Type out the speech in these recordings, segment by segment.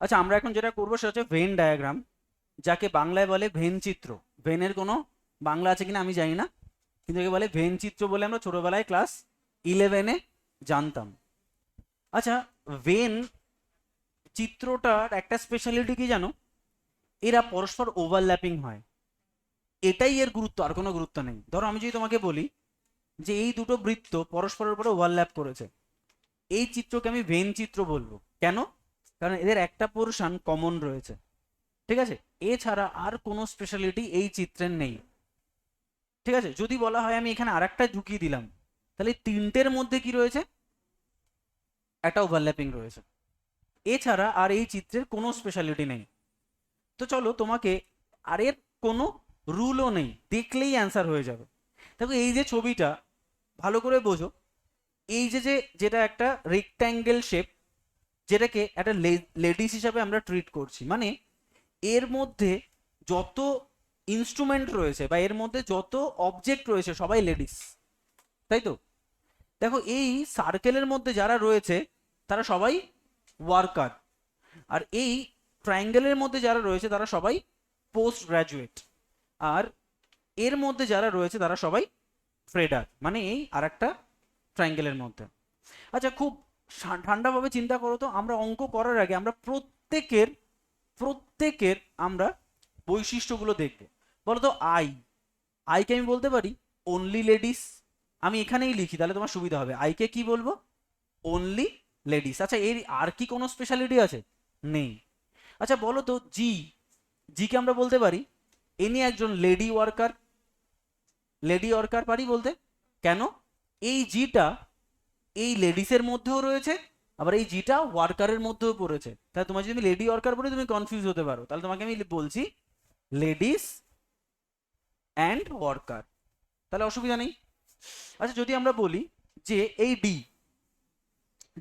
আচ্ছা, আমরা এখন যেটা করবো সেটা হচ্ছে ভেন ডায়াগ্রাম, যাকে বাংলায় বলে ভেন চিত্র। ভেনের কোনো বাংলা আছে কিনা আমি জানি না, কিন্তু একে বলে ভেন চিত্র বলে আমরা ছোটবেলায় ক্লাস 11-এ জানতাম। আচ্ছা, ভেন চিত্রটার একটা স্পেশালিটি কি জানো? এরা পরস্পর ওভারল্যাপিং হয়, এটাই এর গুরুত্ব, আর কোনো গুরুত্ব নেই। ধরো আমি যদি তোমাকে বলি যে এই দুটো বৃত্ত পরস্পরের উপরে ওভারল্যাপ করেছে, এই চিত্রকে আমি ভেন চিত্র বলবো। কেন? কারণ এদের একটা পোর্শন কমন রয়েছে, ঠিক আছে? এছাড়া আর কোনো স্পেশালিটি এই চিত্রের নেই, ঠিক আছে? যদি বলা হয় আমি এখানে আরেকটা ঢুকিয়ে দিলাম, তাহলে তিনটের মধ্যে কি রয়েছে? একটা ওভারল্যাপিং রয়েছে। এছাড়া আর এই চিত্রের কোনো স্পেশালিটি নেই। তো চলো তোমাকে, আর এর কোনো রুলও নেই, দেখলেই অ্যান্সার হয়ে যাবে। দেখো এই যে ছবিটা, ভালো করে বোঝো। এই যে যে যেটা একটা রেক্ট্যাঙ্গেল শেপ, যেটাকে একটা লেডিস হিসাবে আমরা ট্রিট করছি, মানে এর মধ্যে যত ইনস্ট্রুমেন্ট রয়েছে বা এর মধ্যে যত অবজেক্ট রয়েছে সবাই লেডিস, তাই তো? দেখো এই সার্কেলের মধ্যে যারা রয়েছে তারা সবাই ওয়ার্কার, আর এই ট্রায়াঙ্গেলের মধ্যে যারা রয়েছে তারা সবাই পোস্ট গ্রাজুয়েট, আর এর মধ্যে যারা রয়েছে তারা সবাই ট্রেডার, মানে এই আর একটা ট্রায়াঙ্গেলের মধ্যে। আচ্ছা, খুব ঠান্ডাভাবে চিন্তা করো তো, আমরা অঙ্ক করার আগে আমরা প্রত্যেকের প্রত্যেকের আমরা বৈশিষ্ট্যগুলো দেখব। বলো তো, আইকে আমি বলতে পারি অনলি লেডিস। আমি এখানেই লিখি, তাহলে তোমার সুবিধা হবে। আইকে কি বলবো? Only ladies. আচ্ছা, এর আর কি কোনো স্পেশালিটি আছে? নেই। আচ্ছা বলো তো, জিকে আমরা বলতে পারি ইনি একজন লেডি ওয়ার্কার। লেডি ওয়ার্কার পারি বলতে। কেন? এই জিটা এই লেডিসের মধ্যেও রয়েছে, আবার এই জিটা ওয়ার্কারের মধ্যেও পড়েছে। তাহলে তোমার যদি আমি লেডি ওয়ার্কার বলি তুমি কনফিউজ হতে পারো, তাহলে তোমাকে আমি বলছি লেডিস অ্যান্ড ওয়ার্কার, তাহলে অসুবিধা নেই। আচ্ছা, যদি আমরা বলি যে এই ডি,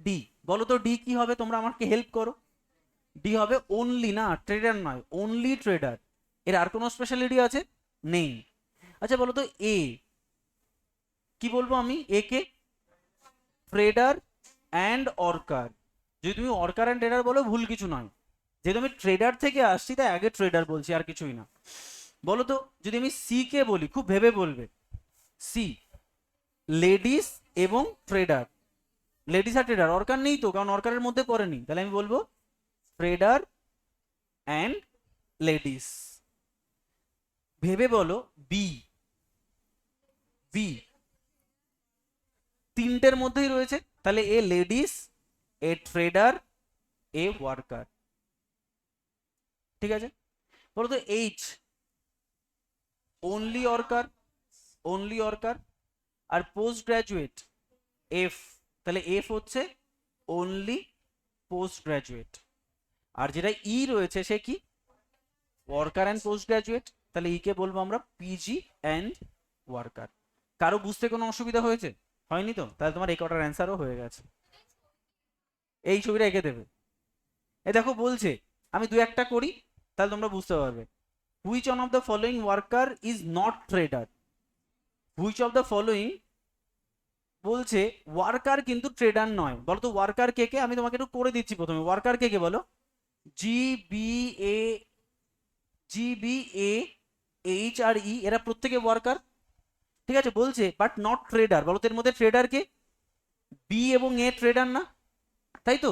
ডি বলো তো ডি কি হবে? তোমরা আমাকে হেল্প করো। ডি হবে অনলি, না ট্রেডার নয়, অনলি ট্রেডার। এর আর কোনো স্পেশালিটি আছে? নেই। আচ্ছা বলো তো এ, কি বলবো আমি এ কে? Tedder and অর্কার। যদি তুমি অর্কার অ্যান্ড ট্রেডার বলো ভুল কিছু নয়, যেহেতু আমি ট্রেডার থেকে আসছি তাই আগে ট্রেডার বলছি, আর কিছুই না। বলো তো, যদি আমি সি কে বলি, খুব ভেবে বলবে, সি লেডিস এবং ট্রেডার। লেডিস আর ট্রেডার, অর্কার নেই তো, কারণ অর্কারের মধ্যে পড়েনি, তাহলে আমি বলবো ট্রেডার অ্যান্ড লেডিস। ভেবে বলো বি, বি তিনটের মধ্যেই রয়েছে, তাহলে A ladies, A trader, A worker, ঠিক আছে? বলো তো H, only worker, only worker. আর পোস্ট গ্রাজুয়েট এফ, তাহলে এফ হচ্ছে অনলি পোস্ট গ্রাজুয়েট। আর যেটা ই রয়েছে সে কি? ওয়ার্কার অ্যান্ড পোস্ট গ্রাজুয়েট, তাহলে ই কে বলবো আমরা পিজি অ্যান্ড ওয়ার্কার। কারো বুঝতে কোনো অসুবিধা হয়েছে? হয়নি তো? তাহলে তোমার এই কটার অ্যান্সারও হয়ে গেছে। এই ছবিটা এঁকে দেবে। এ দেখো বলছে, আমি দু একটা করি, তাহলে তোমরা বুঝতে পারবে। Which one of the following worker is not trader? Which of the following বলছে ওয়ার্কার কিন্তু ট্রেডার নয়। বলো তো ওয়ার্কার কে কে? আমি তোমাকে একটু করে দিচ্ছি প্রথমে। ওয়ার্কার কে কে বলো? জি, বি, এ, জি, বি, এ, এইচ আর ই, এরা প্রত্যেকে ওয়ার্কার, ঠিক আছে? বলছে বাট নট ট্রেডার। বলো তো এর মধ্যে ট্রেডার কে? বি এবং এ ট্রেডার না, তাই তো?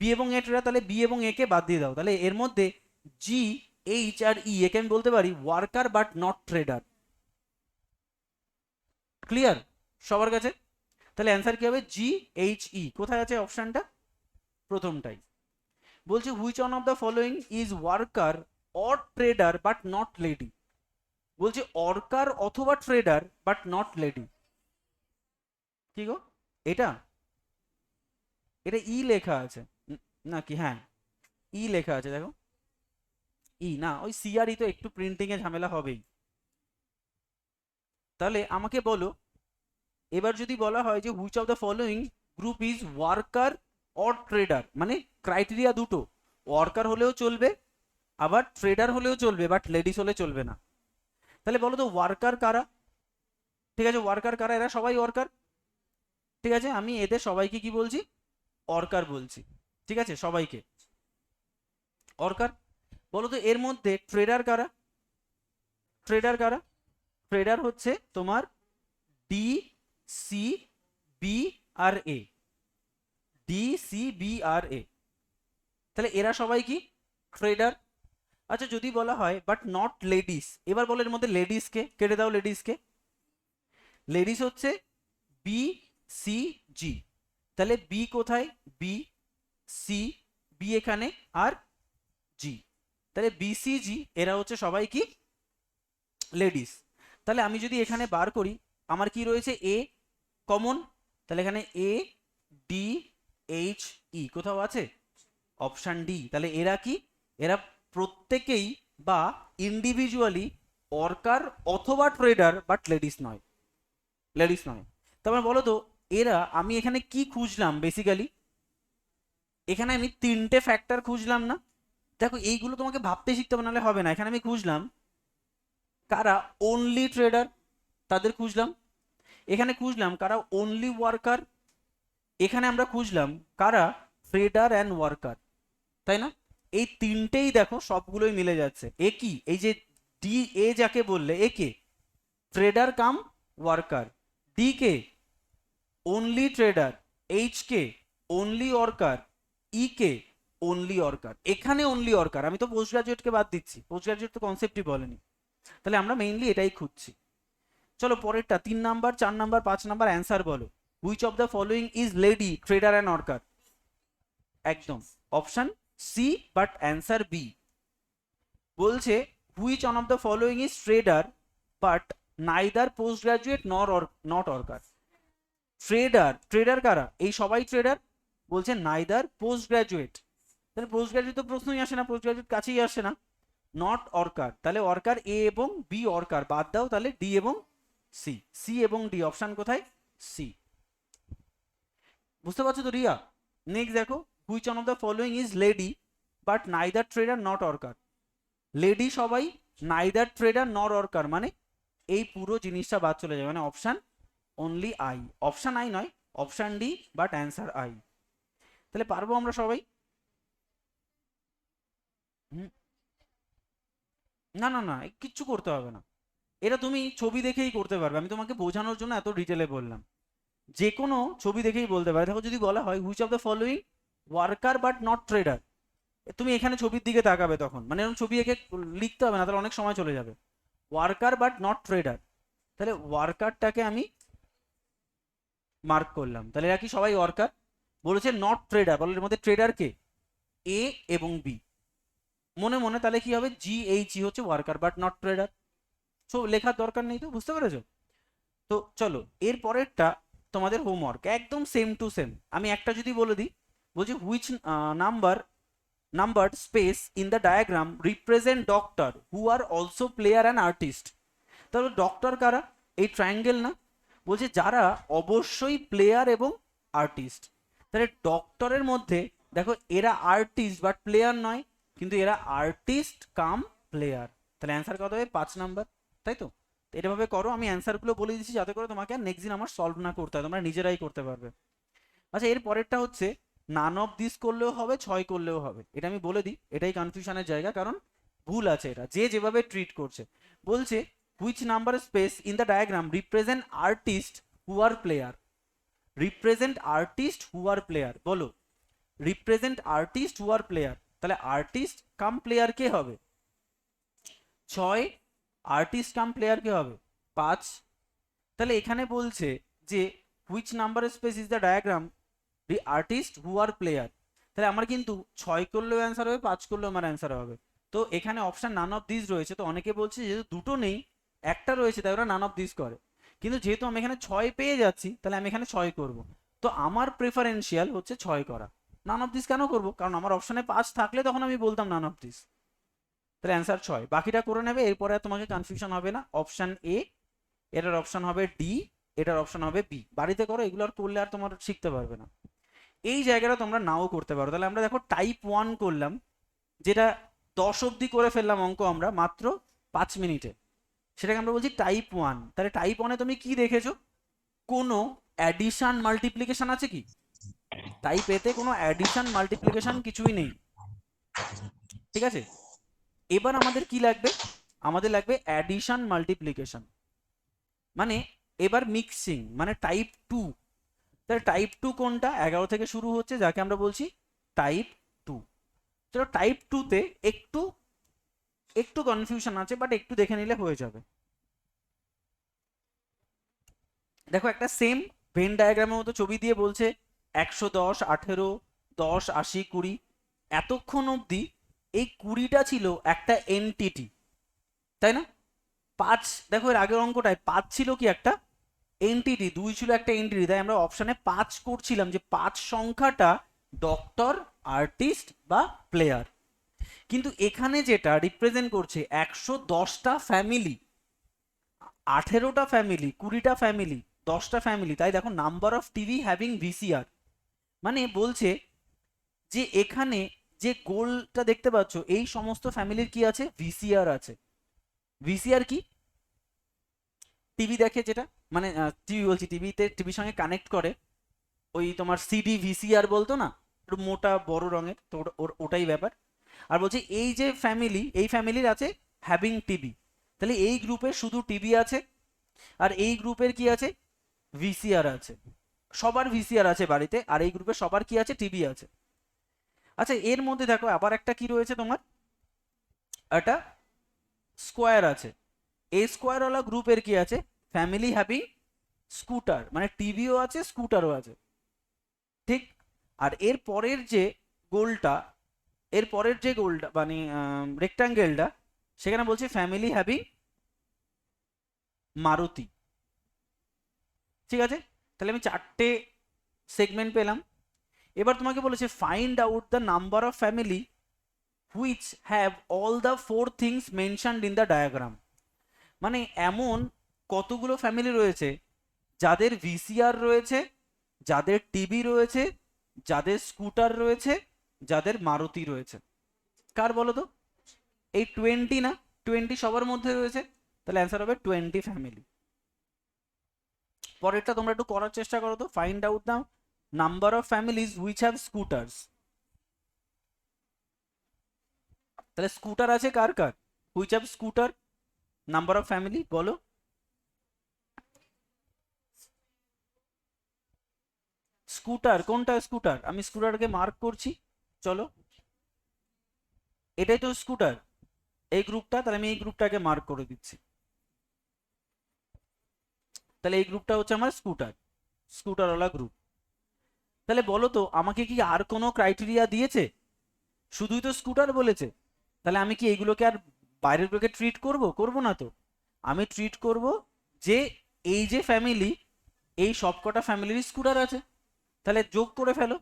বি এবং এ ট্রেডার, তাহলে বি এবং এ কে বাদ দিয়ে দাও। তাহলে এর মধ্যে জি, এইচ আর ই, একে আমি বলতে পারি worker but not trader. Clear সবার কাছে? তাহলে অ্যান্সার কি হবে? G, H, E. কোথায় আছে অপশনটা? প্রথমটাই। বলছে which one of the following is worker or trader but not lady. বলছে অর্কার অথবা ট্রেডার বাট নট লেডি। কি গো এটা? এটা ই লেখা আছে নাকি? হ্যাঁ, ই লেখা আছে দেখো। ই না, ওই সি আর ই তো একটু প্রিন্টিং এ ঝামেলা হবেই। তাহলে আমাকে বলো, এবার যদি বলা হয় যে which of the following group is worker or trader, মানে ক্রাইটেরিয়া দুটো, ওয়ার্কার হলেও চলবে আবার ট্রেডার হলেও চলবে, বাট লেডিস হলে চলবে না। তাহলে বলো তো ওয়ার্কার কারা? ঠিক আছে, ওয়ার্কার কারা? এরা সবাই ওয়ার্কার, ঠিক আছে? আমি এদের সবাইকে কি বলছি? ওয়ার্কার বলছি, ঠিক আছে? সবাইকে। অর্কার। বলো তো এর মধ্যে ট্রেডার কারা? ট্রেডার কারা? ট্রেডার হচ্ছে তোমার ডি, সি, বি আর এ। ডি, সি, বি আর এ, তাহলে এরা সবাই কি ট্রেডার। আচ্ছা যদি বলা হয় বাট নট লেডিস, এবার বলো এর মধ্যে লেডিসকে কেটে দাও। লেডিসকে, লেডিস হচ্ছে বি, সি, জি। তাহলে বি কোথায়? বি, সি, বি এখানে, আর জি। তাহলে বি, সি, জি এরা হচ্ছে সবাই কি লেডিস। তাহলে আমি যদি এখানে বার করি, আমার কি রয়েছে? এ কমন, তাহলে এখানে এ, ডি, এইচ, ই কোথাও আছে? Option D. তাহলে এরা কি? এরা প্রত্যেকেই বা ইন্ডিভিজুয়ালি অর্কার অথবা ট্রেডার, বাট লেডিস নয়, লেডিস নয়। তারপর বলো তো এরা, আমি এখানে কি খুঁজলাম বেসিক্যালি? এখানে আমি তিনটে ফ্যাক্টর খুঁজলাম না? দেখো এইগুলো তোমাকে ভাবতে শিখতে হবে, নাহলে হবে না। এখানে আমি খুঁজলাম কারা অনলি ট্রেডার, তাদের খুঁজলাম। এখানে খুঁজলাম কারা অনলি ওয়ার্কার। এখানে আমরা খুঁজলাম কারা ট্রেডার অ্যান্ড ওয়ার্কার, তাই না? এই তিনটেই দেখো সবগুলোই মিলে যাচ্ছে। এ কি? এই যে ডি এ যাকে বললে, এ কে? Trader cum worker. ডি কে? Only trader. এইচ কে? Only worker. ই কে? Only worker. এখানে অনলি ওয়ার্কার, আমি তো পোস্ট গ্রাজুয়েটকে বাদ দিচ্ছি, পোস্ট গ্রাজুয়েট তো কনসেপ্টই বলেনি। তাহলে আমরা মেইনলি এটাই খুঁজছি। চলো পরেরটা 3 নাম্বার, 4 নাম্বার, 5 নাম্বার অ্যান্সার বলো। Which of the following is lady, trader and worker? একদম option C, but answer B. বলছে which one of the following is trader but neither post graduate not worker. Trader, trader কারা? এই সবাই trader. বলছে neither post graduate, তাহলে post graduate তো প্রশ্নই আসে না, পোস্ট গ্রাজুয়েট কাছেই আসে না। নট অর্কার, তাহলে অর্কার এ এবং বি অর্কার বাদ দাও, তাহলে ডি এবং সি। সি এবং ডি, অপশন কোথায়? সি। বুঝতে পারছো তো রিয়া? নেক্সট দেখো, which one of the following is lady but neither trader not worker. Lady সবাই, নাইদার ট্রেডার নর অর্কার, মানে এই পুরো জিনিসটা বাদ চলে যাবে, মানে option only I. Option I নয়, option D, but answer I. তাহলে পারবো আমরা সবাই? হুম, না না না, কিচ্ছু করতে হবে না। এটা তুমি ছবি দেখেই করতে পারবে, আমি তোমাকে বোঝানোর জন্য এত ডিটেলে বললাম। যে কোনো ছবি দেখেই বলতে পারে। দেখো যদি বলা হয় which of the following worker but not trader, তুমি এখানে ছবির দিকে তাকাবে তখন, মানে এরকম ছবি এঁকে লিখতে হবে না, তাহলে অনেক সময় চলে যাবে। ওয়ার্কার বাট নট ট্রেডার, তাহলে ওয়ার্কারটাকে আমি মার্ক করলাম, তাহলে এরা কি সবাই ওয়ার্কার। বলেছে নট ট্রেডার, বলে এর মধ্যে ট্রেডার কে? এ এবং বি। মনে মনে তাহলে কি হবে? জি এইচ ই হচ্ছে worker but not trader. So লেখার দরকার নেই, তো বুঝতে পেরেছো? তো চলো এর পরেরটা তোমাদের হোমওয়ার্ক একদম সেম টু সেম। আমি একটা যদি বলে দিই, বলছি which number space in the diagram represent doctor who are also player and artist. তাহলে ডক্টর কারা? এই ট্রায়াঙ্গেল না? বলছে যারা অবশ্যই প্লেয়ার এবং আর্টিস্ট। তাহলে ডক্টরের মধ্যে দেখো এরা আর্টিস্ট বাট প্লেয়ার নয়, কিন্তু এরা আর্টিস্ট কাম প্লেয়ার। তাহলে অ্যান্সার কত হবে? 5 নাম্বার, তাই তো? এটাভাবে করো, আমি অ্যান্সারগুলো বলে দিচ্ছি যাতে করে তোমাকে নেক্সট দিন আমার সলভ না করতে হয়, তোমরা নিজেরাই করতে পারবে। আচ্ছা এর পরেরটা হচ্ছে নান অফ দিস করলেও হবে, 6 করলেও হবে। এটা আমি বলে দিই, এটাই কনফিউশনের জায়গা, কারণ ভুল আছে এটা যে যেভাবে ট্রিট করছে। বলছে which number space in the diagram represent artist who are player. Represent artist who are player, বলো represent artist who are player. তাহলে আর্টিস্ট কাম প্লেয়ার কে হবে? 6। আর্টিস্ট কাম প্লেয়ার কে হবে? 5। তাহলে এখানে বলছে যে which number space is the diagram the artist who are player. তাহলে আমার কিন্তু 6 করলেও অ্যান্সার হবে, 5 করলেও আমার অ্যান্সার হবে। তো এখানে অপশন নান অফ দিস রয়েছে, তো অনেকে বলছে যেহেতু দুটো নেই একটা রয়েছে তাই ওরা নান অফ দিস করে। কিন্তু যেহেতু আমি এখানে 6 পেয়ে যাচ্ছি, তাহলে আমি এখানে 6 করব। তো আমার প্রেফারেন্সিয়াল হচ্ছে 6 করা। নান অফ দিস কেন করব? কারণ আমার অপশনে 5 থাকলে তখন আমি বলতাম নান অফ দিস। তাহলে অ্যান্সার 6, বাকিটা করে নেবে, এরপরে আর তোমাকে কনফিউশন হবে না। অপশন এ, এটার অপশন হবে ডি, এটার অপশন হবে বি। বাড়িতে করো, এগুলো আর করলে আর তোমার শিখতে পারবে না। এই জায়গাটা তোমরা নাও করতে পারো। তাহলে আমরা দেখো টাইপ 1 করলাম, যেটা 10 অবধি করে ফেললাম অঙ্ক আমরা মাত্র 5 মিনিটে, সেটাকে আমরা বলছি টাইপ 1। তাহলে টাইপ 1-এ তুমি কি দেখেছো? কোনো অ্যাডিশন মাল্টিপ্লিকেশন আছে কি? টাইপ এতে কোনো অ্যাডিশন মাল্টিপ্লিকেশন কিছুই নেই, ঠিক আছে, এবার আমাদের কি লাগবে, আমাদের লাগবে অ্যাডিশন মাল্টিপ্লিকেশন, মানে এবার মিক্সিং, মানে টাইপ টু। তাহলে টাইপ টু কোনটা, 11 থেকে শুরু হচ্ছে, যাকে আমরা বলছি টাইপ টু। চলো টাইপ টুতে একটু একটু কনফিউশন আছে, বাট একটু দেখে নিলে হয়ে যাবে। দেখো একটা সেম ভেন ডায়াগ্রামের মতো ছবি দিয়ে বলছে 110, 18, 10, 80, 20। এতক্ষণ অবধি এই 20টা ছিল একটা এনটিটি, তাই না? 5, দেখো এর আগের অঙ্কটায় 5 ছিল কি একটা এনটিটি, 2 ছিল একটা এনটিটি, তাই আমরা অপশানে 5 করছিলাম যে 5 সংখ্যাটা ডক্টর, আর্টিস্ট বা প্লেয়ার। কিন্তু এখানে যেটা রিপ্রেজেন্ট করছে 110টা ফ্যামিলি, 18টা ফ্যামিলি, 20টা ফ্যামিলি, 10টা ফ্যামিলি, তাই দেখো number of TV having VCR, মানে বলছে যে এখানে যে গোলটা দেখতে পাচ্ছ এই সমস্ত ফ্যামিলির কি আছে, ভিসিআর আছে। ভিসিআর কি, টিভি দেখে যেটা, মানে টিভি বলছি, টিভিতে টিভির সঙ্গে কানেক্ট করে, ওই তোমার সিডি ভিসিআর বলতো না, একটু মোটা বড় রঙের, তো ওটাই ব্যাপার। আর বলছে এই যে ফ্যামিলি, এই ফ্যামিলির আছে হ্যাভিং টিভি, তাহলে এই গ্রুপে শুধু টিভি আছে, আর এই গ্রুপের কি আছে, ভিসিআর আছে। সবার ভিসিআর আছে বাড়িতে, আর এই গ্রুপে সবার কি আছে, টিভি আছে। আচ্ছা এর মধ্যে দেখো আবার একটা কি রয়েছে তোমার, একটা স্কোয়ার আছে। এই স্কোয়ারওয়ালা গ্রুপের কি আছে, ফ্যামিলি হ্যাভিং স্কুটার, মানে টিভিও আছে স্কুটারও আছে, ঠিক। আর এর পরের যে গোলটা, এর পরের যে গোলটা মানে রেক্টাঙ্গেলটা, সেখানে বলছে ফ্যামিলি হ্যাভিং মারুতি, ঠিক আছে। তাহলে আমি 4টে সেগমেন্ট পেলাম। এবার তোমাকে বলেছে find out the number of family which have all the 4 things mentioned in the diagram, মানে এমন কতগুলো ফ্যামিলি রয়েছে যাদের ভিসিআর রয়েছে, যাদের টিভি রয়েছে, যাদের স্কুটার রয়েছে, যাদের মারুতি রয়েছে। কার বলো তো, এই 20 না, 20 সবার মধ্যে রয়েছে, তাহলে অ্যান্সার হবে 20 ফ্যামিলি। পরেরটা তোমরা একটু করার চেষ্টা করো তো, find out the number of families which have scooters. তাহলে স্কুটার আছে কার কার, which have scooter, number of family বলো। স্কুটার কোনটা, স্কুটার আমি স্কুটারকে মার্ক করছি, চলো এটাই তো স্কুটার, এই গ্রুপটা, তাহলে আমি এই গ্রুপটাকে মার্ক করে দিচ্ছি। তাহলে এই গ্রুপটা হচ্ছে আমার স্কুটার, স্কুটারওয়ালা গ্রুপ। তাহলে বলো তো আমাকে কি আর কোনো ক্রাইটেরিয়া দিয়েছে, শুধুই তো স্কুটার বলেছে, তাহলে আমি কি এইগুলোকে আর বাইরের গুলোকে ট্রিট করব, করব না তো। আমি ট্রিট করব যে এই যে ফ্যামিলি, এই সবকটা ফ্যামিলির স্কুটার আছে, তাহলে যোগ করে ফেলো,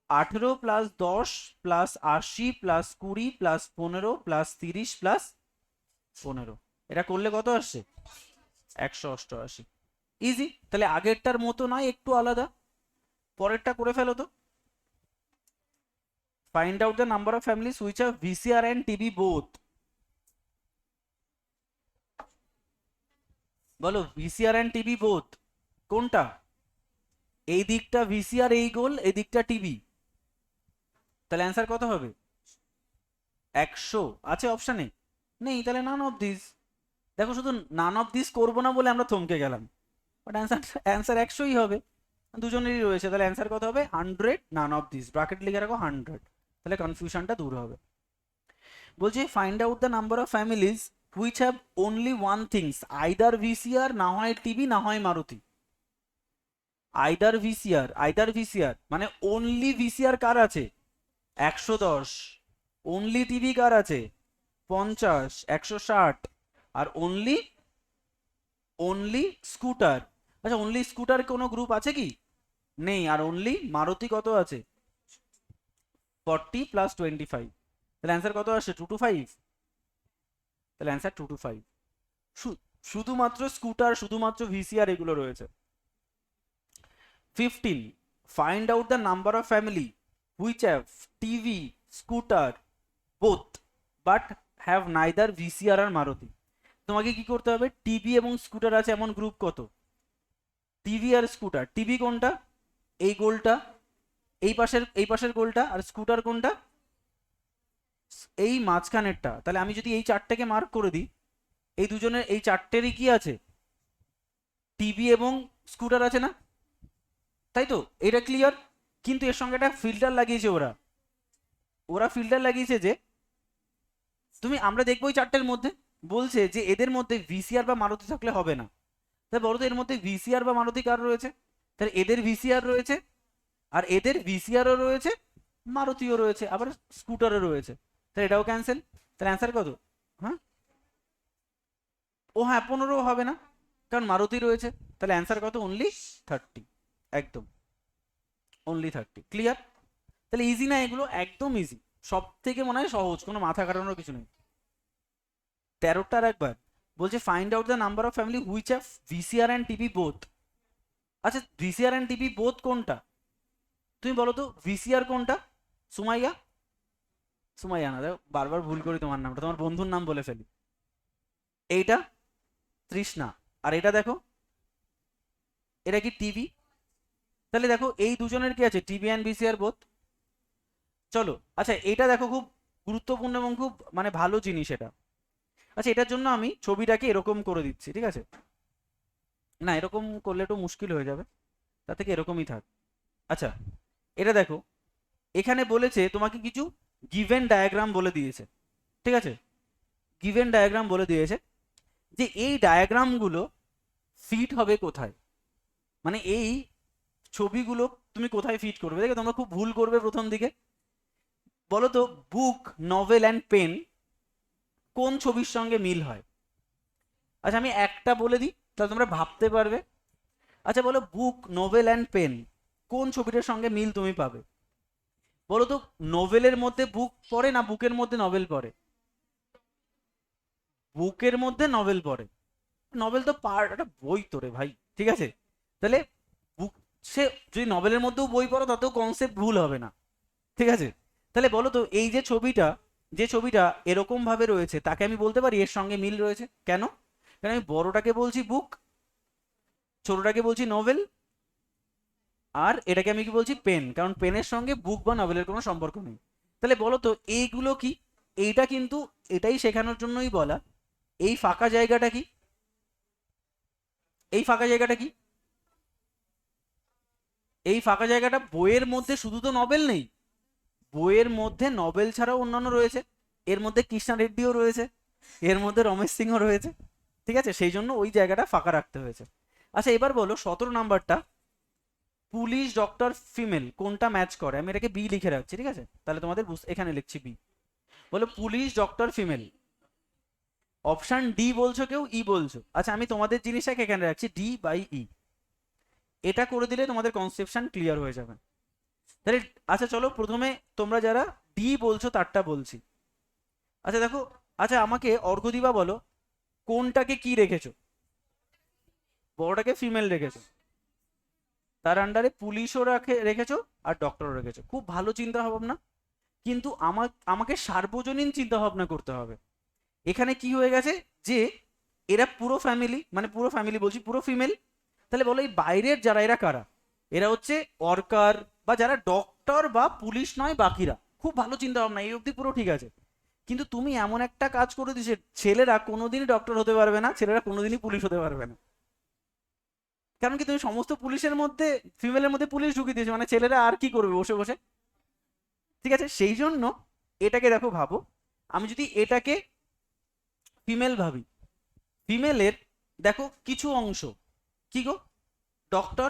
18 plus 10 plus 80 plus 20 plus 15 plus 30 plus 15, এটা করলে কত আসছে, 188। ইজি, তাহলে আগেরটার মতো নয়, একটু আলাদা। পরেরটা করে ফেলো তো, find out the number of families which have VCR and TV both. বলো ভিসিআর এন্ড টিভি বোথ কোনটা, এই দিকটা ভিসিআর, এই গোল, এই দিকটা টিভি, তাহলে অ্যান্সার কত হবে, 100 আছে অপশানে, নেই, তাহলে নান অফ দিস। দেখো শুধু নান অফ দিস করবো না বলে আমরা থমকে গেলাম, বাট অ্যান্সার অ্যান্সার 100ই হবে, দুজনেরই রয়েছে, তাহলে অ্যান্সার কত হবে 100, নান অফ দিস ব্র্যাকেট লিখে রাখো 100, তাহলে কনফিউশনটা দূর হবে। বলছি find out the number of families which have only one things, either VCR, না হয় টিভি, না হয় মারুতি। আইদার ভিসিআর মানে অনলি ভিসিআর কার আছে, 110, অনলি টিভি কার আছে 50, 160, আর অনলি অনলি স্কুটার, আচ্ছা অনলি স্কুটার কোনো গ্রুপ আছে কি, নেই, আর অনলি মারুতি কত আছে 40 প্লাস 25, তাহলে অ্যান্সার কত আসে 225, তাহলে অ্যান্সার 225। শুধুমাত্র স্কুটার, শুধুমাত্র ভিসিআর এগুলো রয়েছে। 15, find out the number of family which have TV, scooter both but have neither VCR আর মারুতি। তোমাকে কি করতে হবে, টিভি এবং স্কুটার আছে এমন গ্রুপ কত, টিভি আর স্কুটার, টিভি কোনটা, এই গোলটা, এই পাশের গোলটা, আর স্কুটার কোনটা, এই মাঝখানেরটা, তাহলে আমি যদি এই চারটেকে মার্ক করে দিই, এই দুজনের এই চারটেরই কি আছে, টিবি এবং স্কুটার আছে না, তাই তো? এটা ক্লিয়ার। কিন্তু এর সঙ্গে একটা ফিল্টার লাগিয়েছে ওরা, ওরা ফিল্টার লাগিয়েছে যে তুমি, আমরা দেখবো এই চারটের মধ্যে, বলছে যে এদের মধ্যে ভিসিআর বা মারুতি থাকলে হবে না। তাই বলো তো এর মধ্যে ভিসিআর বা মারুতি কার রয়েছে? তাহলে এদের ভিসিআর রয়েছে, আর এদের ভিসিআরও রয়েছে, মারুতিও রয়েছে, আবার স্কুটারও রয়েছে। তাহলে এটাও ক্যান্সেল। তাহলে অ্যান্সার কত? হ্যাঁ, ও হ্যাঁ 15 হবে না, কারণ মারুতি রয়েছে। তাহলে অ্যান্সার কত? অনলি 30। একদম অনলি 30। ক্লিয়ার? তাহলে ইজি না এগুলো? একদম ইজি, সব থেকে মনে হয় সহজ, কোনো মাথা কাটানোর কিছু নেই। 13টার একবার বলছে find out the number of family which have VCR and TV both. আচ্ছা ভিসিআর অ্যান্ড টিভি বোথ কোনটা? তুমি বলো তো ভিসিআর কোনটা? সুমাইয়া? সুমাইয়া না, দেখো বারবার ভুল করি তোমার নামটা, তোমার বন্ধুর নাম বলে ফেলি। এইটা তৃষ্ণা, আর এটা দেখো, এটা কি টিভি? তাহলে দেখো এই দুজনের কি আছে, টিভি অ্যান্ড ভিসিআর বোথ। চলো আচ্ছা এটা দেখো, খুব গুরুত্বপূর্ণ এবং খুব মানে ভালো জিনিস এটা। আচ্ছা এটার জন্য আমি ছবিটাকে এরকম করে দিচ্ছি, ঠিক আছে? না এরকম করলে একটু মুশকিল হয়ে যাবে, তার থেকে এরকমই থাক। আচ্ছা এটা দেখো, এখানে বলেছে তোমাকে কিছু গিভেন ডায়াগ্রাম বলে দিয়েছে, ঠিক আছে? গিভেন ডায়াগ্রাম বলে দিয়েছে যে এই ডায়াগ্রামগুলো ফিট হবে কোথায়, মানে এই ছবিগুলো তুমি কোথায় ফিট করবে। দেখো তোমরা খুব ভুল করবে প্রথম দিকে। বলো তো বুক, নভেল অ্যান্ড পেন কোন ছবির সঙ্গে মিল হয়? আচ্ছা আমি একটা বলে দিই, তাহলে তোমরা ভাবতে পারবে। আচ্ছা বলো বুক, নোভেল অ্যান্ড পেন কোন ছবিটার সঙ্গে মিল তুমি পাবে? বলো তো নোভেলের মধ্যে বুক পড়ে না বুকের মধ্যে নভেল পড়ে? বুকের মধ্যে নভেল পড়ে। নভেল তো পার্ট, একটা বই তো রে ভাই, ঠিক আছে? তাহলে বুক, সে যদি নভেলের মধ্যেও বই পড়ো তাতেও কনসেপ্ট ভুল হবে না, ঠিক আছে? তাহলে বলো তো এই যে ছবিটা, যে ছবিটা এরকম ভাবে রয়েছে তাকে আমি বলতে পারি এর সঙ্গে মিল রয়েছে। কেন? কারণ আমি বড়টাকে বলছি বুক, ছোটটাকে বলছি নভেল, আর এটাকে আমি কি বলছি, পেন, কারণ পেনের সঙ্গে বুক বা নভেলের কোনো সম্পর্ক নেই। তাহলে বলো তো এইগুলো কি? এইটা কিন্তু এটাই শেখানোর জন্যই বলা। এই ফাঁকা জায়গাটা কি? এই ফাঁকা জায়গাটা কি? এই ফাঁকা জায়গাটা, বইয়ের মধ্যে শুধু তো নভেল নেই, বইয়ের মধ্যে নভেল ছাড়াও অন্যান্য রয়েছে। এর মধ্যে কৃষ্ণা রেড্ডিও রয়েছে, এর মধ্যে রমেশ সিংহ রয়েছে, ঠিক আছে? সেই জন্য ওই জায়গাটা ফাঁকা রাখতে হয়েছে। আচ্ছা এবার বলো 17 নাম্বারটা, পুলিশ, ডক্টর, ফিমেল কোনটা ম্যাচ করে? আমি এটাকে বি লিখে রাখছি, ঠিক আছে? তাহলে তোমাদের এখানে লিখছি বি। বলো police, doctor, female. Option D বলছো, কেউ ই বলছো। আচ্ছা আমি তোমাদের জিনিসটাকে এখানে রাখছি ডি বাই ই। এটা করে দিলে তোমাদের কনসেপশন ক্লিয়ার হয়ে যাবে। তাহলে আচ্ছা চলো প্রথমে তোমরা যারা ডি বলছো তারটা বলছি। আচ্ছা দেখো, আচ্ছা আমাকে অর্ঘদিবা বলো কোনটাকে কি রেখেছো? বড়টাকে ফিমেল রেখেছো, তার আন্ডারে পুলিশও রেখেছো, আর ডক্টরও রেখেছো। খুব ভালো চিন্তা ভাবনা, কিন্তু আমাকে সার্বজনীন চিন্তা ভাবনা করতে হবে। এখানে কি হয়ে গেছে যে এরা পুরো ফ্যামিলি, মানে পুরো ফ্যামিলি বলছি, পুরো ফিমেল। তাহলে বলো এই বাইরের যারা, এরা কারা? এরা হচ্ছে ওয়ার্কার, বা যারা ডক্টর বা পুলিশ নয় বাকিরা। খুব ভালো চিন্তা ভাবনা, এই অবধি পুরো ঠিক আছে। কিন্তু তুমি এমন একটা কাজ করে দিয়েছে, ছেলেরা কোনোদিনই ডক্টর হতে পারবে না, ছেলেরা কোনোদিনই পুলিশ হতে পারবে না। কারণ কি তুমি সমস্ত পুলিশের মধ্যে, ফিমেলের মধ্যে পুলিশ ঢুকিয়ে দিয়েছো, মানে ছেলেরা আর কি করবে বসে বসে? ঠিক আছে, সেই জন্য এটাকে দেখো, ভাবো আমি যদি এটাকে ফিমেল ভাবি, ফিমেলের দেখো কিছু অংশ কি গো, ডক্টর।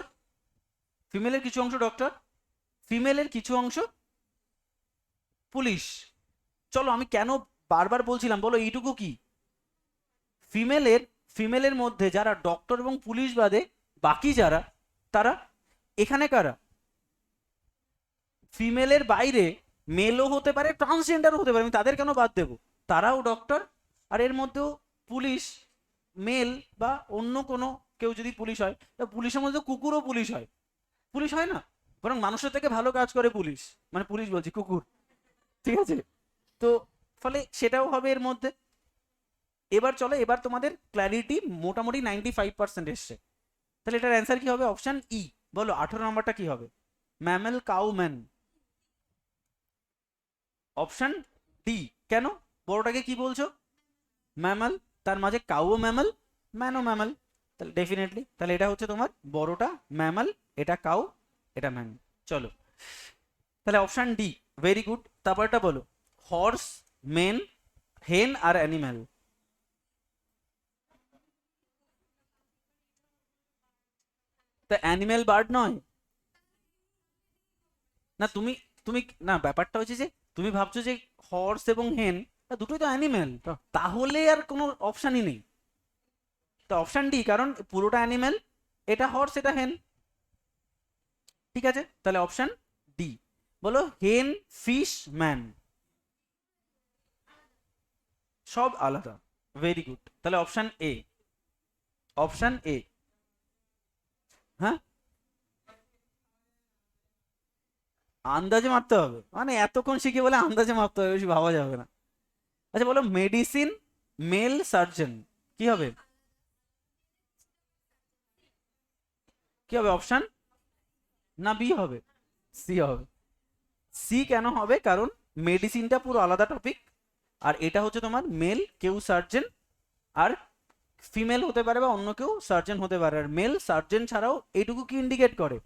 ফিমেলের কিছু অংশ ডক্টর, ফিমেলের কিছু অংশ পুলিশ। চলো আমি কেন বারবার বলছিলাম বলো, এইটুকু কি ফিমেলের, ফিমেলের মধ্যে যারা ডক্টর এবং পুলিশ বাদে বাকি যারা, তারা এখানে কারা? ফিমেলের বাইরে মেলও হতে পারে, ট্রান্সজেন্ডারও হতে পারে, আমি তাদের কেন বাদ দেবো? তারাও ডক্টর। আর এর মধ্যেও পুলিশ মেল, বা অন্য কোনো কেউ যদি পুলিশ হয়, তা পুলিশের মধ্যে কুকুরও পুলিশ হয়। পুলিশ হয় না, বরং মানুষের থেকে ভালো কাজ করে পুলিশ, মানে পুলিশ বলছি, কুকুর, ঠিক আছে? তো ফলে সেটাও হবে এর মধ্যে। এবার চলো, এবার তোমাদের ক্ল্যারিটি মোটামুটি 95% এসছে। তাহলে এটার অ্যান্সার কি হবে? Option E. বলো 18 নাম্বারটা কি হবে? Mammal, cow, man. Option D কেন? বড়টাকে কি বলছো? ম্যামাল। তার মাঝে কাউও ম্যামাল, ম্যানও ম্যামাল। তাহলে ডেফিনেটলি তাহলে এটা হচ্ছে তোমার বড়টা ম্যামাল, এটা কাউ, এটা ম্যান। চলো, তাহলে অপশন ডি, ভেরি গুড। তারপরটা বলো, হর্স, মেন, হেন আর অ্যানিম্যাল। তা অ্যানিম্যাল বার্ড নয়? না তুমি, তুমি না, ব্যাপারটা হচ্ছে যে তুমি ভাবছো যে হর্স এবং হেন দুটোই তো অ্যানিম্যাল, তাহলে আর কোনো অপশানই নেই। তো অপশান ডি, কারণ পুরোটা অ্যানিম্যাল, এটা হর্স এটা হেন। ঠিক আছে, তাহলে অপশান ডি। বলো হেন, ফিশ, ম্যান সব আলাদা। ভেরি গুড, তাহলে অপশান এ, অপশান এ। হ্যাঁ, আন্দাজে মারতে হবে মানে এতক্ষণ শিখে বলে আন্দাজে মারতে হবে, বেশি ভাবা যাবে না। আচ্ছা বলো, মেডিসিন, মেল, সার্জন, কি হবে? কি হবে অপশান? না বি হবে? সি হবে। সি কেন হবে? কারণ মেডিসিনটা পুরো আলাদা টপিক, আর এটা হচ্ছে তোমার মেল, কেউ সার্জন, আর ফিমেল হতে পারে বা অন্য কেউ সার্জন হতে পারে। আর মেল সার্জন ছাড়াও এইটুকু কি ইন্ডিকেট করে,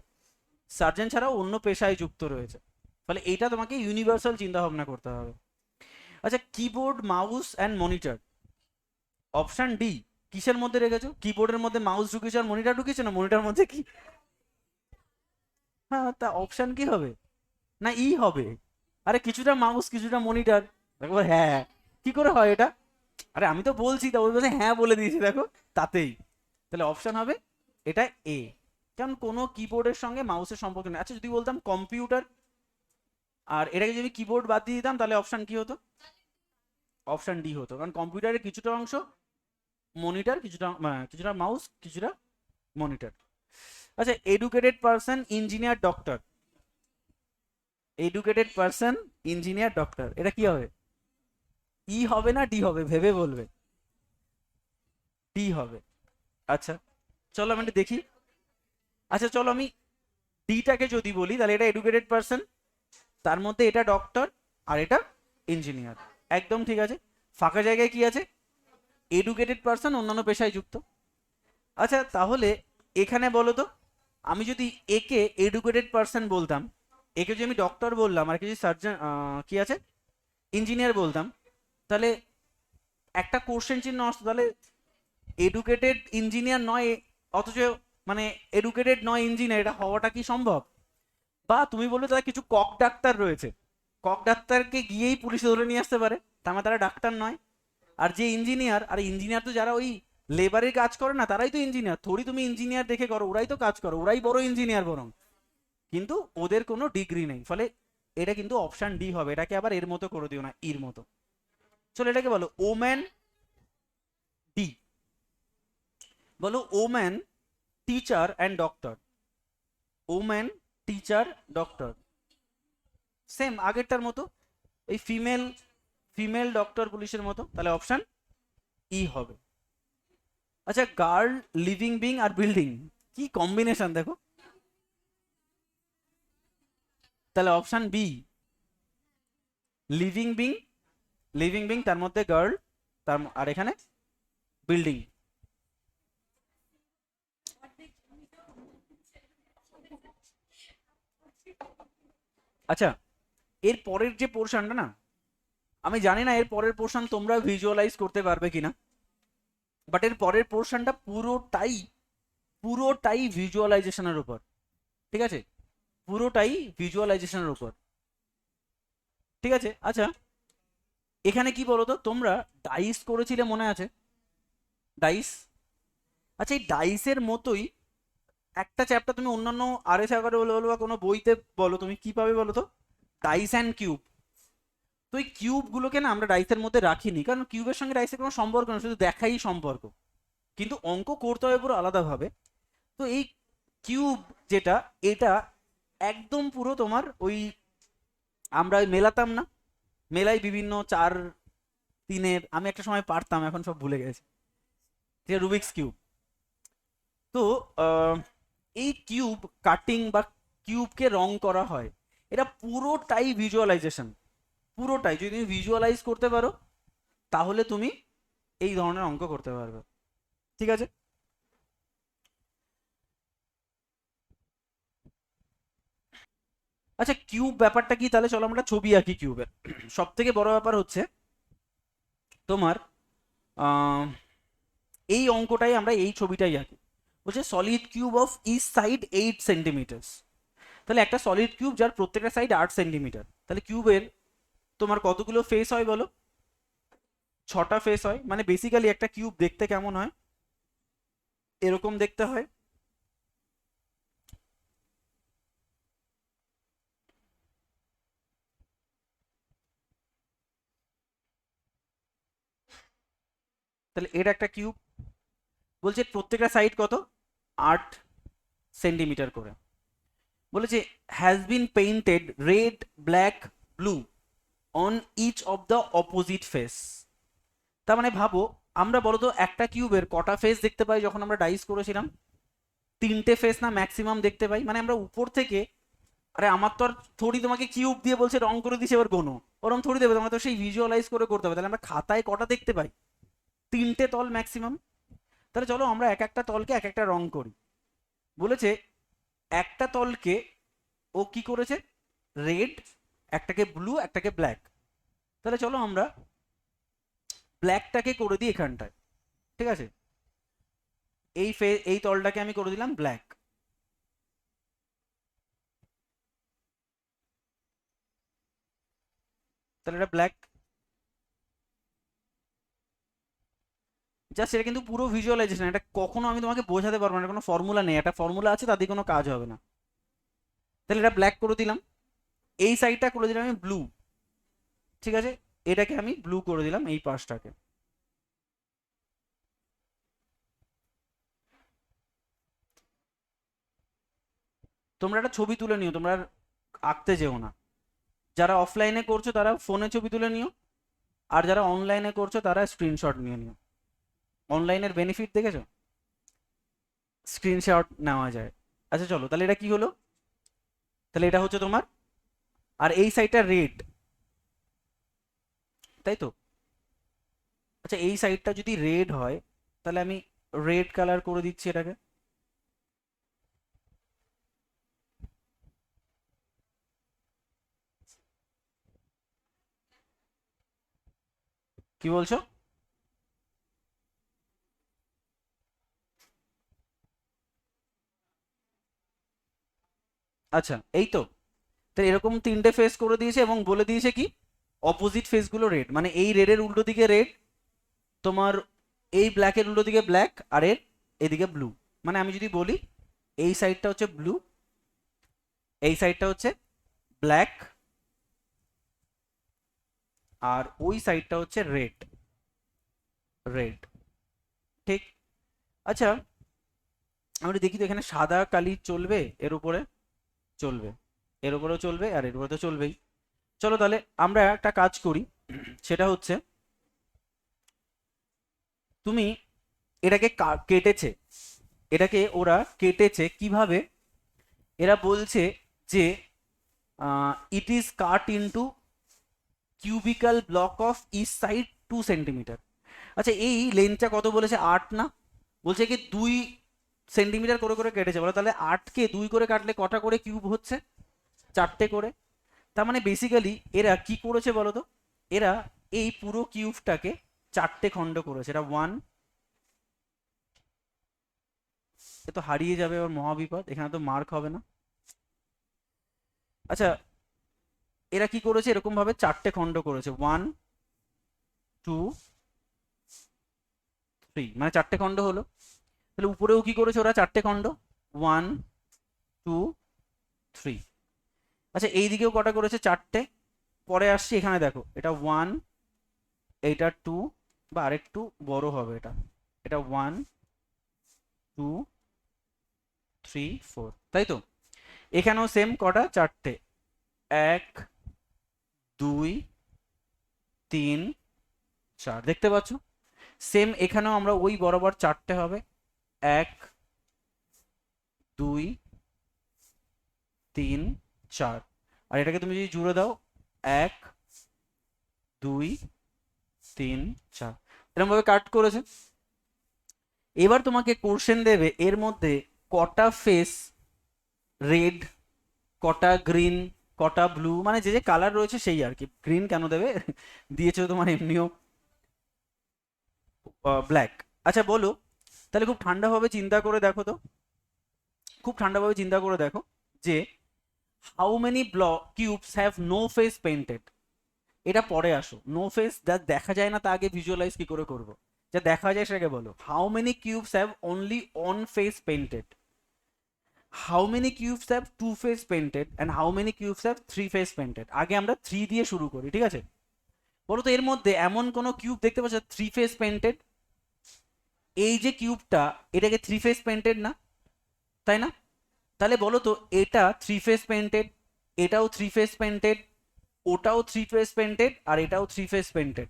সার্জন ছাড়াও অন্য পেশায় যুক্ত রয়েছে। ফলে এইটা তোমাকে ইউনিভার্সাল চিন্তা ভাবনা করতে হবে। আচ্ছা, keyboard, mouse and monitor, option D কিসের মধ্যে রেখেছো? কিবোর্ডের মধ্যে মাউস ঢুকিয়েছো আর মনিটর ঢুকিয়েছো, না মনিটর মধ্যে কি? হ্যাঁ, তা অপশন কি হবে? না ই হবে। আরে কিছুটা মাউস কিছুটা মনিটর। দেখো হ্যাঁ, কি করে হয় এটা? আরে আমি তো বলছি, তা ওই বলে হ্যাঁ বলে দিয়েছি দেখো, তাতেই। তাহলে অপশন হবে এটা এ, কারণ কোনো কিবোর্ডের সঙ্গে মাউসের সম্পর্ক নেই। আচ্ছা যদি বলতাম কম্পিউটার আর এটাকে যদি কিবোর্ড বাদ দিয়ে দিতাম, তাহলে অপশন কি হতো? অপশন ডি হতো, কারণ কম্পিউটারের কিছুটা অংশ মনিটর, কিছুটা কিছুটা মাউস, কিছুটা মনিটর। আচ্ছা, educated person, engineer, doctor, educated person, engineer, doctor, এটা কি হবে? ই হবে না ডি হবে? ভেবে বলবে। ডি হবে। আচ্ছা চলো আমি একটু দেখি। আচ্ছা চলো আমি ডিটাকে যদি বলি, তাহলে এটা এডুকেটেড পার্সন, তার মধ্যে এটা ডক্টর, আর এটা ইঞ্জিনিয়ার। একদম ঠিক আছে। ফাঁকা জায়গায় কি আছে? এডুকেটেড পার্সন অন্যান্য পেশায় যুক্ত। আচ্ছা তাহলে এখানে বলো তো, আমি যদি একে এডুকেটেড পার্সন বলতাম, একে যদি আমি ডক্টর বললাম, আর কিছু সার্জন কি আছে, ইঞ্জিনিয়ার বলতাম, তাহলে একটা কোশ্চেন চিহ্ন আসতো, তাহলে এডুকেটেড ইঞ্জিনিয়ার নয় অথচ মানে এডুকেটেড নয় ইঞ্জিনিয়ার, এটা হওয়াটা কি সম্ভব? বা তুমি বলবে তারা কিছু কক ডাক্তার রয়েছে, কক ডাক্তারকে গিয়েই পুলিশে ধরে নিয়ে আসতে পারে, তার মানে তারা ডাক্তার নয়। আর যে ইঞ্জিনিয়ার, আর ইঞ্জিনিয়ার তো যারা ওই লেবারের কাজ করে না, তারাই তো ইঞ্জিনিয়ার। থোড়ি তুমি ইঞ্জিনিয়ার দেখে করো, ওরাই তো কাজ করো, ওরাই বড় ইঞ্জিনিয়ার বরং, কিন্তু ওদের কোনো ডিগ্রি নেই। ফলে এটা কিন্তু অপশন ডি হবে। এটাকে আবার এর মতো করে দিও না, ইর মতো। চলো এটাকে বলো ওম্যান, ডি। বলো woman, teacher and doctor, woman, teacher, doctor, same আগেরটার মতো, এই ফিমেল, ফিমেল ডক্টর পুলিশের মতো। তাহলে অপশন ই হবে। আচ্ছা, গার্ল, লিভিং বিং আর বিল্ডিং, কি কম্বিনেশন দেখো। তাহলে option B, living being, living being তার মধ্যে গার্ল, তার আর এখানে বিল্ডিং। আচ্ছা, এর পরের যে পোর্শনটা না, আমি জানি না এর পরের পোর্শন তোমরা ভিজুয়ালাইজ করতে পারবে কিনা, বাট এর পরের পোর্শনটা পুরোটাই, পুরোটাই ভিজুয়ালাইজেশনের উপর। ঠিক আছে, পুরোটাই ভিজুয়ালাইজেশনের উপর। ঠিক আছে। আচ্ছা, এখানে কি বলো তো, তোমরা ডাইস করেছিলে মনে আছে? ডাইস। আচ্ছা এই ডাইসের মতোই একটা চ্যাপ্টার তুমি অন্যান্য আরএস আকারে বলো বলো বা কোনো বইতে বলো, তুমি কি পাবে বলো তো? Dice and cube. তো এই কিউব গুলোকে না আমরা ডাইসের মধ্যে রাখিনি, কারণ কিউবের সঙ্গে ডাইসের কোনো সম্পর্ক নেই, শুধু দেখাই সম্পর্ক, কিন্তু অঙ্ক করতে হবে পুরো আলাদাভাবে। তো এই কিউব যেটা, এটা একদম পুরো তোমার ওই, আমরা ওই মেলাতাম না, মেলাই বিভিন্ন চার তিনের, আমি একটা সময় পারতাম, এখন সব ভুলে গেছি। ঠিক আছে, রুবিক্স কিউব। তো আহ, এই কিউব কাটিং বা কিউবকে রং করা হয়, এটা পুরোটাই ভিজুয়ালাইজেশন, পুরোটাই যদি তুমি ভিজুয়ালাইজ করতে পারো তাহলে তুমি এই ধরনের অঙ্ক করতে পারবে। ঠিক আছে? আচ্ছা, কিউব ব্যাপারটা কি? তাহলে চলো আমরা ছবি আঁকি কিউবের। সব থেকে বড় ব্যাপার হচ্ছে তোমার আহ, এই অঙ্কটাই আমরা এই ছবিটাই আঁকি। বলছে solid cube of each side 8 centimetre. তাহলে একটা সলিড কিউব যার প্রত্যেকটা সাইড 8 সেন্টিমিটার, তাহলে কিউবের তোমার কতগুলো ফেস হয় বলো? 6টা ফেস হয়। মানে বেসিক্যালি একটা কিউব দেখতে কেমন হয়? এরকম দেখতে হয়। তাহলে এটা একটা কিউব। বলছে প্রত্যেকটা সাইড কত? 8 সেন্টিমিটার করে। বলেছে has been painted red, black, blue on each of the opposite face. তার মানে ভাবো, আমরা বলো তো একটা কিউবের কটা ফেস দেখতে পাই যখন আমরা ডাইস করেছিলাম? 3টে ফেস না ম্যাক্সিমাম দেখতে পাই? মানে আমরা উপর থেকে, আরে আমার তো আর থোড়ি তোমাকে কিউব দিয়ে বলছে রং করে দিছে এবার গোনো, ওরম থোড়ি দেবে, তোমার তো সেই ভিজুয়ালাইজ করে করতে হবে। তাহলে আমরা খাতায় কটা দেখতে পাই? 3টে তল ম্যাক্সিমাম। তাহলে চলো আমরা এক একটা তলকে এক একটা রং করি। বলেছে একটা তলকে ও কি করেছে? রেড, একটাকে ব্লু, একটাকে ব্ল্যাক। তাহলে চলো আমরা ব্ল্যাকটাকে করে দিই এখানটায়। ঠিক আছে? এই তলটাকে আমি করে দিলাম ব্ল্যাক। তাহলে এটা ব্ল্যাক। জাস্ট এটা কিন্তু পুরো ভিজুয়ালাইজেশন, এটা কখনো আমি তোমাকে বোঝাতে পারবো না, কোনো ফর্মুলা নেই। একটা ফর্মুলা আছে, তাতে কোনো কাজ হবে না। তাহলে এটা ব্ল্যাক করে দিলাম। এই সাইডটা করে দিলাম আমি ব্লু। ঠিক আছে? এটাকে আমি ব্লু করে দিলাম এই পাশটাকে। তোমরা একটা ছবি তুলে নিও, তোমরা আর আঁকতে যেও না। যারা অফলাইনে করছো তারা ফোনে ছবি তুলে নিও, আর যারা অনলাইনে করছো তারা স্ক্রিনশট নিয়ে নিও। অনলাইনের বেনিফিট দেখেছো? স্ক্রিনশট নেওয়া যায়। আচ্ছা চলো, তাহলে এটা কি হলো? তাহলে এটা হচ্ছে তোমার, আর এই সাইডটা রেড, তাই তো? আচ্ছা, এই সাইডটা যদি রেড হয় তাহলে আমি রেড কালার করে দিচ্ছি এটাকে। কি বলছো? আচ্ছা, এই তো। তো এরকম 3টে ফেস করে দিয়েছে এবং বলে দিয়েছে কি অপোজিট ফেসগুলো রেড, মানে এই রেডের উল্টো দিকে রেড, তোমার এই ব্ল্যাকের উল্টো দিকে ব্ল্যাক, আর এর এদিকে ব্লু। মানে আমি যদি বলি এই সাইডটা হচ্ছে ব্লু, এই সাইডটা হচ্ছে ব্ল্যাক, আর ওই সাইডটা হচ্ছে রেড। রেড। ঠিক। আচ্ছা, আমরা দেখি তো এখানে সাদা কালি চলবে এর উপরে? চলবে। এর উপরেও চলবে আর এর উপরে তো চলবেই। চলো তাহলে আমরা একটা কাজ করি, সেটা হচ্ছে তুমি এটাকে কেটেছে, এটাকে ওরা কেটেছে কিভাবে? এরা বলছে যে it is cut into cubical block of each side 2 centimeter. আচ্ছা, এই লেন্থটা কত বলেছে? 8 না? বলছে কি 2 সেন্টিমিটার করে করে কেটেছে। বলো তাহলে 8কে 2 করে কাটলে কটা করে কিউব হচ্ছে? 4টে করে। তার মানে বেসিক্যালি এরা কি করেছে বলো তো? এরা এই পুরো কিউবটাকে 4টে খণ্ড করেছে। এটা 1, এ তো হারিয়ে যাবে, ওর মহাবিপদ, এখানে তো মার্ক হবে না। আচ্ছা, এরা কি করেছে? এরকম ভাবে 4টে খণ্ড করেছে, 1, 2, 3, মানে 4টে খণ্ড হলো। তাহলে উপরেও কি করেছে ওরা? 4টে খণ্ড, 1, 2, 3। আচ্ছা, এই দিকেও কটা করেছে? 4টে। পরে আসছি এখানে, দেখো এটা 1, এইটা 2, বা আরেকটু বড় হবে এটা, এটা 1, 2, 3, 4, তাই তো? এখানেও সেম কটা? 4টে। 1, 2, 3, 4, দেখতে পাচ্ছ? সেম এখানেও আমরা ওই বরাবর 4টে হবে। 1, 2, 3, 4। আর এটাকে তুমি যদি জুড়ে দাও, 1, 2 3 4 এরকম ভাবে কাট করেছে। এবার তোমাকে কোশ্চেন দেবে এর মধ্যে কটা ফেস রেড, কটা গ্রিন, কটা ব্লু, মানে যে যে কালার রয়েছে সেই আর কি। গ্রিন কেন দেবে দিয়েছে তোমার এমনিও ব্ল্যাক। আচ্ছা বলো, তাহলে খুব ঠান্ডাভাবে চিন্তা করে দেখো তো, খুব ঠান্ডাভাবে চিন্তা করে দেখো যে how many block cubes have no face painted. এটা পরে আসো, নো ফেস যা দেখা যায় না তা আগে ভিজুয়ালাইজ কি করে করবো, যা দেখা যায় সেটাকে বলো। How many cubes have only on face painted, how many cubes have to face painted and how many cubes have three face painted. আগে আমরা 3 দিয়ে শুরু করি, ঠিক আছে? বলো তো এর মধ্যে এমন কোনো কিউব দেখতে পাচ্ছ 3 ফেস পেইন্টেড? এই যে কিউবটা, এটাকে 3 ফেস পেইন্টেড না, তাই না? তাহলে বলো তো এটা 3 ফেস পেইন্টেড, এটাও 3 ফেস পেইন্টেড, ওটাও 3 ফেস পেইন্টেড, আর এটাও 3 ফেস পেইন্টেড।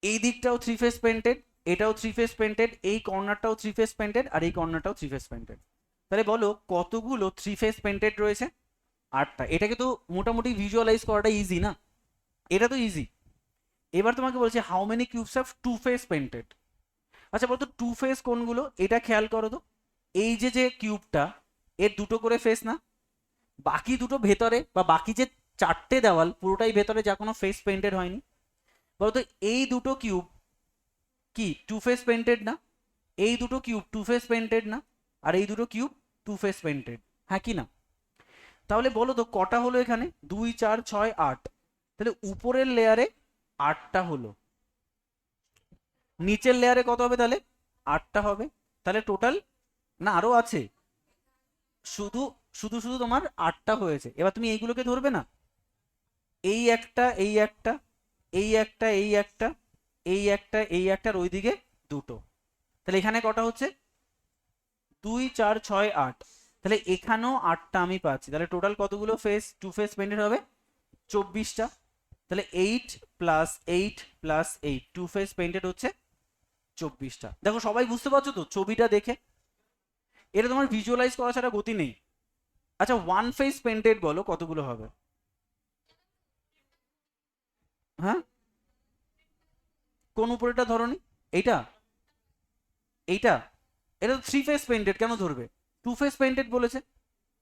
এই দিকটাও 3 ফেস পেইন্টেড, এটাও 3 ফেস পেইন্টেড, এই কর্নারটাও 3 ফেস পেইন্টেড, আর এই কর্নারটাও 3 ফেস পেইন্টেড। তাহলে বলো কতগুলো 3 ফেস পেইন্টেড রয়েছে? 8টা। এটাকে তো মোটামুটি ভিজুয়ালাইজ করাটা ইজি না, এটা তো ইজি। এবার তোমাকে বলছে how many cubes have to face painted. আচ্ছা বলতো টু ফেস কোনগুলো, এটা খেয়াল করো তো। এই যে যে কিউবটা, এর দুটো করে ফেস না, বাকি দুটো ভেতরে, বা বাকি যে 4টে দেওয়াল পুরোটাই ভেতরে, যা কোনো ফেস পেইন্টেড হয়নি। বলতো এই দুটো কিউব কি টু ফেস পেইন্টেড না? এই দুটো কিউব টু ফেস পেইন্টেড না? আর এই দুটো কিউব টু ফেস পেইন্টেড, হ্যাঁ কি না? তাহলে বলো তো কটা হলো এখানে, 2 4 6 8। তাহলে উপরের লেয়ারে 8টা হলো, নিচের লেয়ারে কত হবে তাহলে? 8টা হবে। তাহলে টোটাল, না আরো আছে, শুধু শুধু শুধু তোমার 8টা হয়েছে। এবার তুমি এইগুলোকে ধরবে না, এই একটা, এই একটা, এই একটা, এই একটা, এই একটা, এই একটার ওইদিকে দুটো। তাহলে এখানে কটা হচ্ছে? 2 4 6 8। তাহলে এখানেও 8টা আমি পাচ্ছি। তাহলে টোটাল কতগুলো ফেস টু ফেস পেইন্টেড হবে? 24টা। তাহলে 8 plus 8 plus 8 two face painted হচ্ছে 24টা। দেখো সবাই বুঝতে পারছো তো ছবিটা দেখে? এটা তোমার ভিজুয়ালাইজ করা ছাড়া গতি নেই। আচ্ছা ওয়ান ফেস পেইন্টেড বলো কতগুলো হবে? হ্যাঁ, কোন উপরেটা ধরনি? এইটা, এইটা, এটা তো 3 ফেস পেইন্টেড, কেন ধরবে? 2 ফেস পেইন্টেড বলেছে,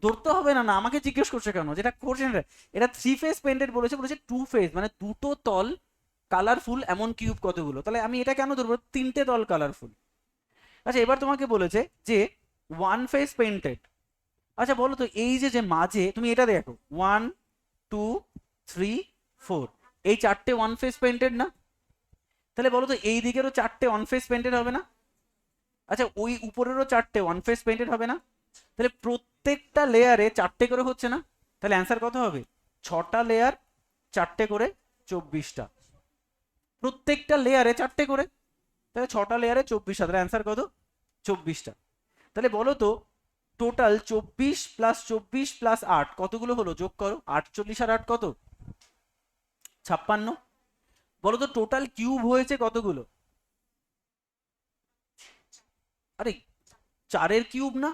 ধরতে হবে না। না আমাকে জিজ্ঞেস করছে কেন, যেটা করছেন এটা 3 ফেস পেইন্টেড বলেছে, বলেছে 2 ফেস মানে দুটো তল কালারফুল এমন কিউব কতগুলো। তাহলে আমি এটা কেন ধরবো, 3টে তল কালারফুল। আচ্ছা এবার তোমাকে বলেছে যে ওয়ান ফেস পেইন্টেড। আচ্ছা বলো তো এই যে যে মাঝে তুমি এটা দেখো 1 2 3 4, এই 4টে ওয়ান ফেস পেইন্টেড না? তাহলে বলো তো এই দিকেরও 4টে ওয়ান ফেস পেইন্টেড হবে না? আচ্ছা ওই উপরেরও 4টে ওয়ান ফেস পেইন্টেড হবে না? তাহলে প্রত্যেকটা লেয়ারে 4টে করে হচ্ছে না? তাহলে অ্যান্সার কত হবে? 6টা লেয়ার, 4টে করে, 24টা। প্রত্যেকটা লেয়ারে 4টে করে, তাহলে 6টা লেয়ারে 24টা, তাহলে অ্যান্সার কত? 24টা। তাহলে বলো তো টোটাল 24 প্লাস 24 প্লাস 8 কতগুলো হলো, যোগ করো। 48 আর 8 কত? 56। বলো তো টোটাল কিউব হয়েছে কতগুলো? আরে 4এর কিউব না,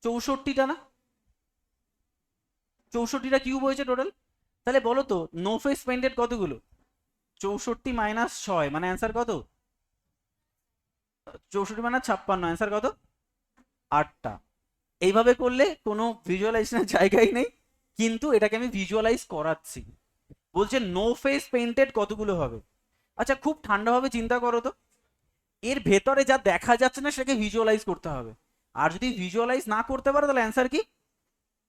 64টা না? 64টা কিউব হয়েছে টোটাল। তাহলে বলো তো নো ফেস পেইন্টেড কতগুলো? 64 মাইনাস 6 মানে অ্যান্সার কত? 64 মানে 56, অ্যান্সার কত? 8টা। এইভাবে করলে কোনো ভিজুয়ালাইজেশনের জায়গাই নেই, কিন্তু এটাকে আমি ভিজুয়ালাইজ করাচ্ছি। বলছে নো ফেস পেইন্টেড কতগুলো হবে। আচ্ছা খুব ঠান্ডাভাবে চিন্তা করো তো, এর ভেতরে যা দেখা যাচ্ছে না সেটাকে ভিজুয়ালাইজ করতে হবে। আর যদি ভিজুয়ালাইজ না করতে পারো তাহলে অ্যান্সার কি?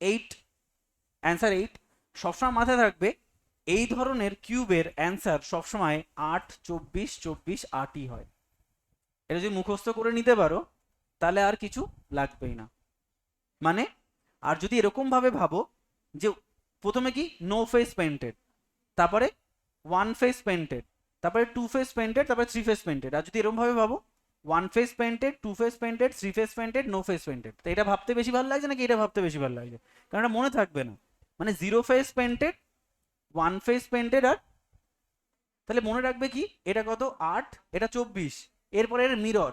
8। অ্যান্সার 8। সবসময় মাথায় থাকবে এই ধরনের কিউবের অ্যান্সার সবসময় 8 24 24 8ই হয়। এটা যদি মুখস্থ করে নিতে পারো তাহলে আর কিছু লাগবেই না। মানে আর যদি এরকম ভাবে ভাবো যে প্রথমে কি নো ফেস পেইন্টেড, তারপরে ওয়ান ফেস পেইন্টেড, তারপরে টু ফেস পেইন্টেড, তারপরে থ্রি ফেস পেইন্টেড। আর যদি এরকম ভাবে ভাবো one face painted, two face painted, three face painted, no face painted, তো এটা ভাবতে বেশি ভালো লাগছে নাকি এটা ভাবতে বেশি ভালো লাগছে? কারণ এটা মনে থাকবে না। মানে zero face painted, one face painted, আর তাহলে মনে রাখবে কি এটা কত 8, এটা 24, এরপরে এর মিরর,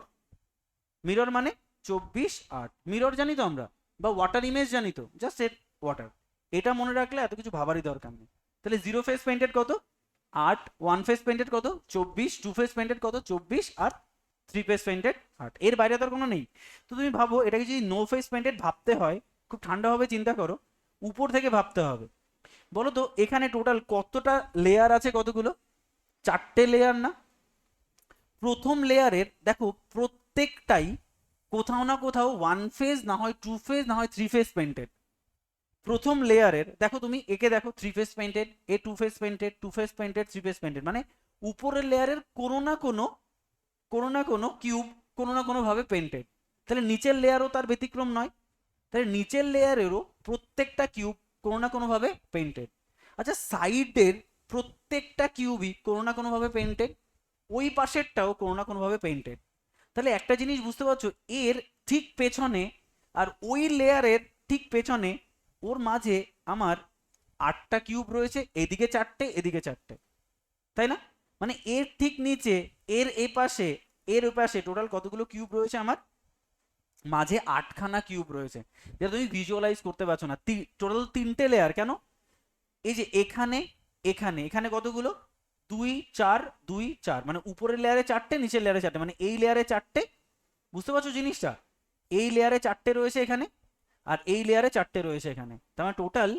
মিরর মানে 24 8, মিরর জানি তো আমরা, বা ওয়াটার ইমেজ জানি তো, জাস্ট এর ওয়াটার। এটা মনে রাখলে এত কিছু ভাবারই দরকার নেই। তাহলে জিরো ফেস পেন্টেড কত 8, ওয়ান ফেস পেন্টেড কত 24, টু ফেস পেন্টেড কত 24, আর থ্রি ফেস পেন্টেড 8। এর বাইরে তো আর কোনো নেই। তো তুমি ভাবো এটাকে যদি নো ফেস পেন্টেড ভাবতে হয়, খুব ঠান্ডাভাবে চিন্তা করো, উপর থেকে ভাবতে হবে। বলো তো এখানে টোটাল কতটা লেয়ার আছে, কতগুলো, 4টে লেয়ার না? প্রথম লেয়ারের দেখো প্রত্যেকটাই কোথাও না কোথাও ওয়ান ফেজ, না হয় টু ফেজ, না হয় থ্রি ফেজ পেন্টেড। প্রথম লেয়ারের দেখো, তুমি একে দেখো থ্রি ফেজ পেন্টেড, এ two face painted, two face painted, three face painted, মানে উপরের লেয়ারের কোনো না কোনো কিউব কোনো না কোনো ভাবে পেন্টেড। তাহলে নিচের লেয়ারও তার ব্যতিক্রম নয়। তাহলে নিচের লেয়ারেরও প্রত্যেকটা কিউব কোনো না কোনো ভাবে পেন্টেড। আচ্ছা সাইডের প্রত্যেকটা কিউবই কোনো না কোনো ভাবে পেন্টেড, ওই পাশেরটাও কোনো না কোনো ভাবে পেন্টেড। তাহলে একটা জিনিস বুঝতে পারছো, এর ঠিক পেছনে আর ওই লেয়ারের ঠিক পেছনে ওর মাঝে আমার 8টা কিউব রয়েছে, এদিকে 4টে, এদিকে 4টে, তাই না? মানে এর ঠিক নিচে, এর এ পাশে, এর ওই পাশে টোটাল কতগুলো কিউব রয়েছে আমার মাঝে? 8খানা কিউব রয়েছে, যেটা তুমি ভিজুয়ালাইজ করতে পারছো না। টোটাল 3টে লেয়ার কেন? এই যে এখানে, এখানে, এখানে কতগুলো 2 4 2 4, মানে উপরের লেয়ারে 4টে, নিচের লেয়ারে 4টে, মানে এই লেয়ারে 4টে। বুঝতে পারছো জিনিসটা? এই লেয়ারে 4টে রয়েছে এখানে, আর এই লেয়ারে 4টে রয়েছে এখানে। তার মানে টোটাল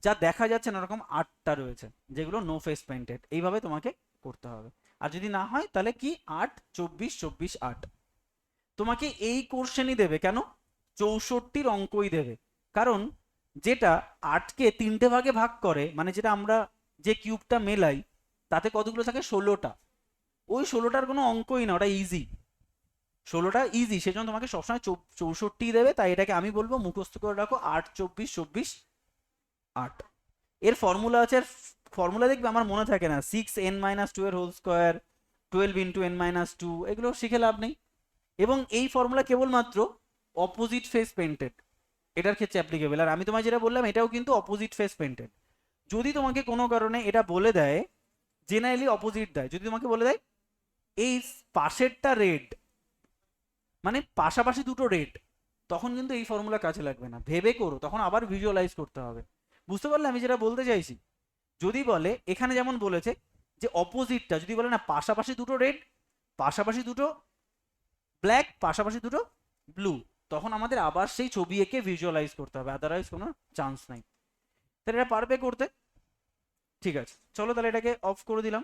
যা দেখা যাচ্ছে না ওরকম 8টা রয়েছে, যেগুলো নো ফেস পেইন্টেড। এইভাবে তোমাকে করতে হবে। আর যদি না হয় তাহলে কি 8 24 24 8। তোমাকে এই কোশ্চেনই দেবে কেন? 64র অঙ্কই দেবে। কারণ যেটা 8কে 3টে ভাগে ভাগ করে, মানে যেটা আমরা যে কিউবটা মেলাই তাতে কতগুলো থাকে 16টা, ওই 16টার কোনো অঙ্কই না, ওটা ইজি। 16টা ইজি, সেজন্য তোমাকে সবসময় 64 দেবে। তাই এটাকে আমি বলবো মুখস্থ করে রাখো 8 24 24 8। এর ফর্মুলা আছে, আর ফর্মুলা দেখবে আমার মনে থাকে না, 6n-2 এর হোল স্কোয়ার, 12 ইন্টু n-2, এগুলো শিখে লাভ নেই। এবং এই ফর্মুলা কেবলমাত্র অপোজিট ফেস পেন্টেড এটার ক্ষেত্রে অ্যাপ্লিকেবল। আর আমি তোমায় যেটা বললাম এটাও কিন্তু অপোজিট ফেস পেন্টেড। যদি তোমাকে কোনো কারণে এটা বলে দেয়, জেনারেলি অপোজিট দেয়, যদি তোমাকে বলে দেয় এই পাশেরটা রেড, মানে পাশাপাশি দুটো রেড, তখন কিন্তু এই ফর্মুলা কাজে লাগবে না, ভেবে করো, তখন আবার ভিজুয়ালাইজ করতে হবে। বুঝতে পারলে আমি যেটা বলতে চাইছি? যদি বলে এখানে যেমন বলেছে যে অপোজিটটা, যদি বলে না পাশাপাশি দুটো রেড, পাশাপাশি দুটো ব্ল্যাক, পাশাপাশি দুটো ব্লু, তখন আমাদের আবার সেই ছবি এঁকে ভিজুয়ালাইজ করতে হবে, আদারওয়াইজ কোনো চান্স নাই। তাহলে এটা পারবে করতে? ঠিক আছে, চলো তাহলে এটাকে অফ করে দিলাম।